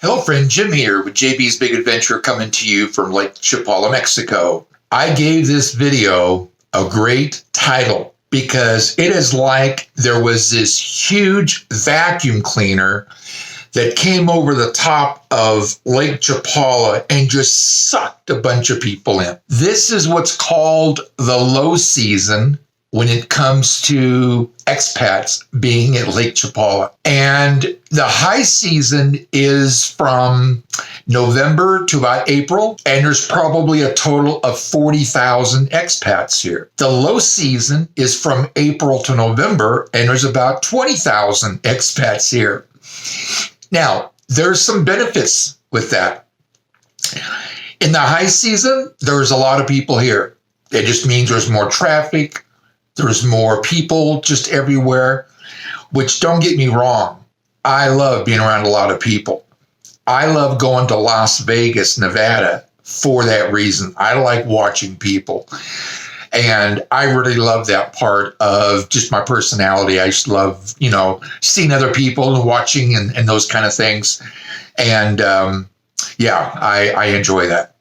Hello, friend. Jim here with JB's Big Adventure coming to you from Lake Chapala, Mexico. I gave this video a great title because it is like there was this huge vacuum cleaner that came over the top of Lake Chapala and just sucked a bunch of people in. This is what's called the low season when it comes to expats being at Lake Chapala. And the high season is from November to about April, and there's probably a total of 40,000 expats here. The low season is from April to November, and there's about 20,000 expats here. Now, there's some benefits with that. In the high season, there's a lot of people here. It just means there's more traffic. There's more people just everywhere, which, don't get me wrong, I love being around a lot of people. I love going to Las Vegas, Nevada for that reason. I like watching people. And I really love that part of just my personality. I just love, seeing other people and watching and those kind of things. And I enjoy that.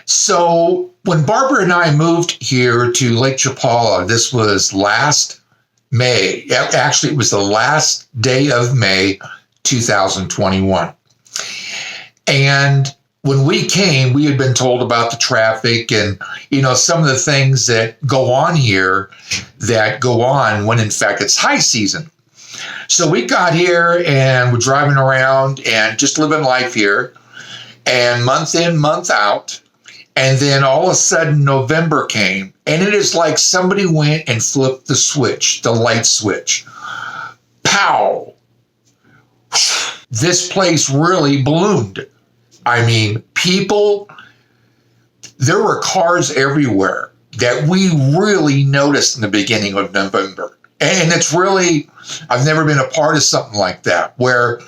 So when Barbara and I moved here to Lake Chapala, this was last May. Actually, it was the last day of May, 2021. And when we came, we had been told about the traffic and, some of the things that go on here that go on when, in fact, it's high season. So we got here and we're driving around and just living life here, and month in, month out. And then all of a sudden November came, and it is like somebody went and flipped the switch, the light switch. Pow! This place really ballooned. I mean, people, there were cars everywhere that we really noticed in the beginning of November. And it's really, I've never been a part of something like that, where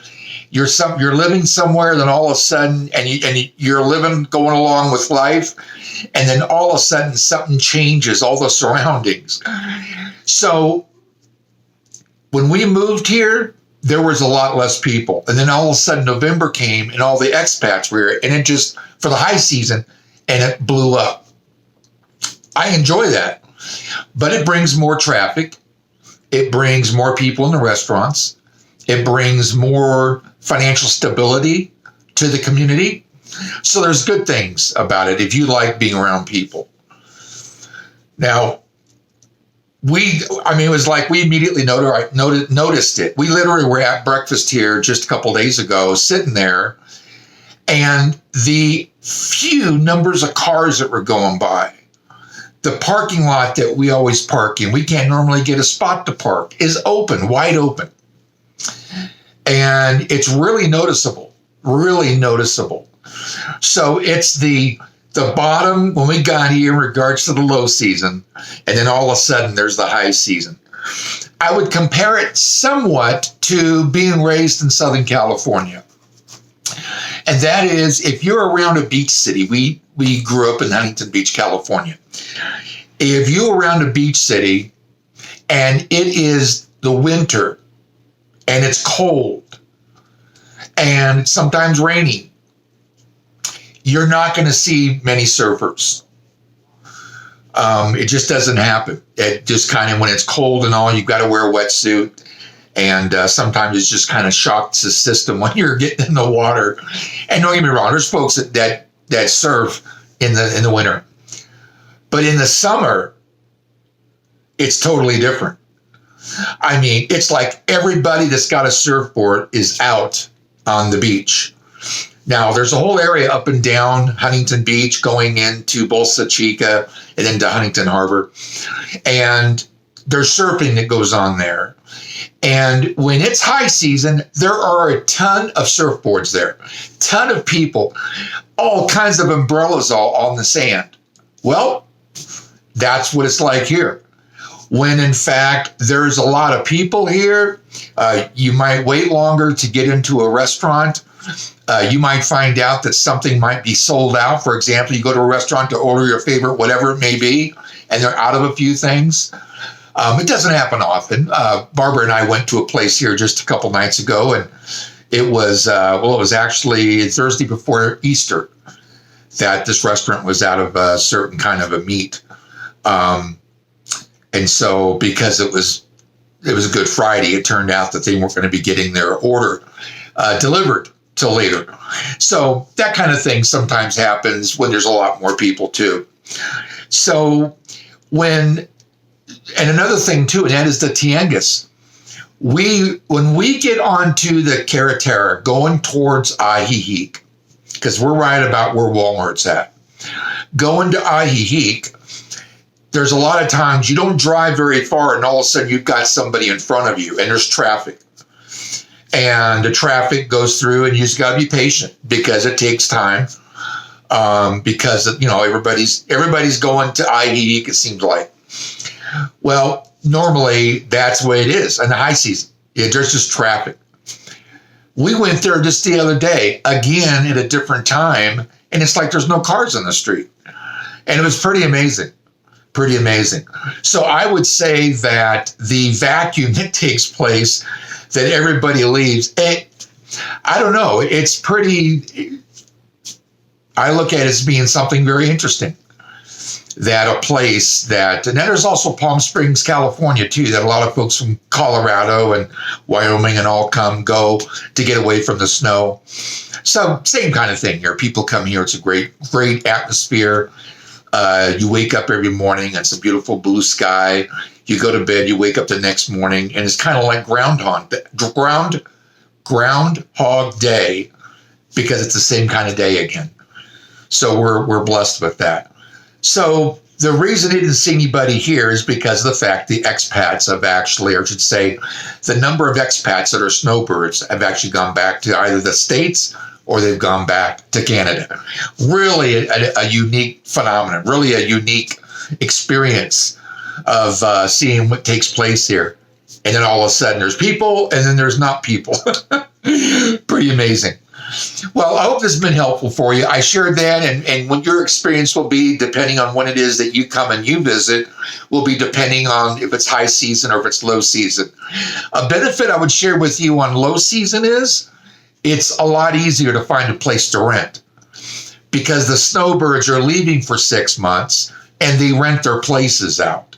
you're living somewhere, then all of a sudden, and you're going along with life, and then all of a sudden something changes, all the surroundings. So when we moved here, there was a lot less people. And then all of a sudden November came and all the expats were here, and it just, for the high season, and it blew up. I enjoy that, but it brings more traffic. It brings more people in the restaurants. It brings more financial stability to the community. So there's good things about it if you like being around people. Now, it was like we immediately noticed it. We literally were at breakfast here just a couple days ago, sitting there, and the few numbers of cars that were going by, the parking lot that we always park in, we can't normally get a spot to park, is open, wide open. And it's really noticeable, really noticeable. So it's the bottom when we got here in regards to the low season, and then all of a sudden there's the high season. I would compare it somewhat to being raised in Southern California. And that is, if you're around a beach city, we grew up in Huntington Beach, California. If you're around a beach city and it is the winter and it's cold and it's sometimes rainy, you're not going to see many surfers. It just doesn't happen. It just kind of, when it's cold and all, you've got to wear a wetsuit. And sometimes it just kind of shocks the system when you're getting in the water. And don't get me wrong, there's folks that surf in the winter. But in the summer, it's totally different. I mean, it's like everybody that's got a surfboard is out on the beach. Now, there's a whole area up and down Huntington Beach going into Bolsa Chica and then to Huntington Harbor. And there's surfing that goes on there. And when it's high season, there are a ton of surfboards there, ton of people, all kinds of umbrellas all on the sand. Well, that's what it's like here. When in fact, there's a lot of people here, you might wait longer to get into a restaurant. You might find out that something might be sold out. For example, you go to a restaurant to order your favorite, whatever it may be, and they're out of a few things. It doesn't happen often. Barbara and I went to a place here just a couple nights ago, and It was, it was actually Thursday before Easter that this restaurant was out of a certain kind of a meat. And so because it was a Good Friday, it turned out that they weren't going to be getting their order delivered till later. So that kind of thing sometimes happens when there's a lot more people too. So and another thing too, and that is the tianguis. When we get onto the carretera going towards Ajijic, because we're right about where Walmart's at, going to Ajijic, there's a lot of times you don't drive very far and all of a sudden you've got somebody in front of you and there's traffic. And the traffic goes through and you just got to be patient because it takes time. Because, everybody's going to Ajijic, it seems like. Well, normally that's the way it is in the high season. There's just traffic. We went there just the other day, again at a different time, and it's like there's no cars on the street. And it was pretty amazing. Pretty amazing. So I would say that the vacuum that takes place, that everybody leaves, I don't know, it's pretty, I look at it as being something very interesting. That a place that, and then there's also Palm Springs, California too, that a lot of folks from Colorado and Wyoming and all go to get away from the snow. So same kind of thing here. People come here. It's a great atmosphere. You wake up every morning. It's a beautiful blue sky. You go to bed. You wake up the next morning, and it's kind of like Groundhog Day, because it's the same kind of day again. So we're blessed with that. So the reason he didn't see anybody here is because of the fact the expats have actually, or I should say, the number of expats that are snowbirds have actually gone back to either the States or they've gone back to Canada. Really a unique phenomenon, really a unique experience of seeing what takes place here. And then all of a sudden there's people and then there's not people. Pretty amazing. Well, I hope this has been helpful for you. I shared that, and what your experience will be, depending on when it is that you come and you visit, will be depending on if it's high season or if it's low season. A benefit I would share with you on low season is it's a lot easier to find a place to rent because the snowbirds are leaving for 6 months and they rent their places out.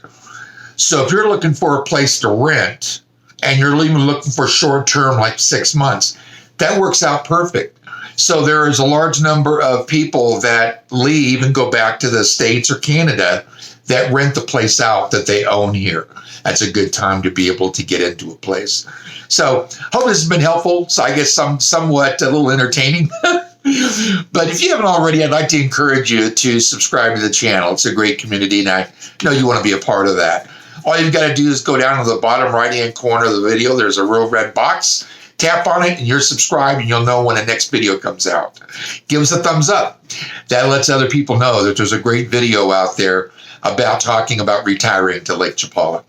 So if you're looking for a place to rent and you're even looking for short term, like 6 months, that works out perfect. So there is a large number of people that leave and go back to the States or Canada that rent the place out that they own here. That's a good time to be able to get into a place. So hope this has been helpful. So I guess somewhat a little entertaining. But if you haven't already, I'd like to encourage you to subscribe to the channel. It's a great community, and I know you want to be a part of that. All you've got to do is go down to the bottom right-hand corner of the video. There's a real red box. Tap on it and you're subscribed and you'll know when the next video comes out. Give us a thumbs up. That lets other people know that there's a great video out there about talking about retiring to Lake Chapala.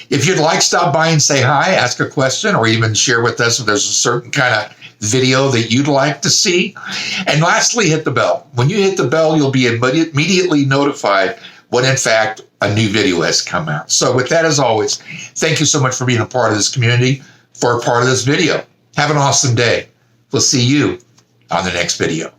If you'd like, stop by and say hi, ask a question, or even share with us if there's a certain kind of video that you'd like to see. And lastly, hit the bell. When you hit the bell, you'll be immediately notified when, in fact, a new video has come out. So with that, as always, thank you so much for being a part of this community, for a part of this video. Have an awesome day. We'll see you on the next video.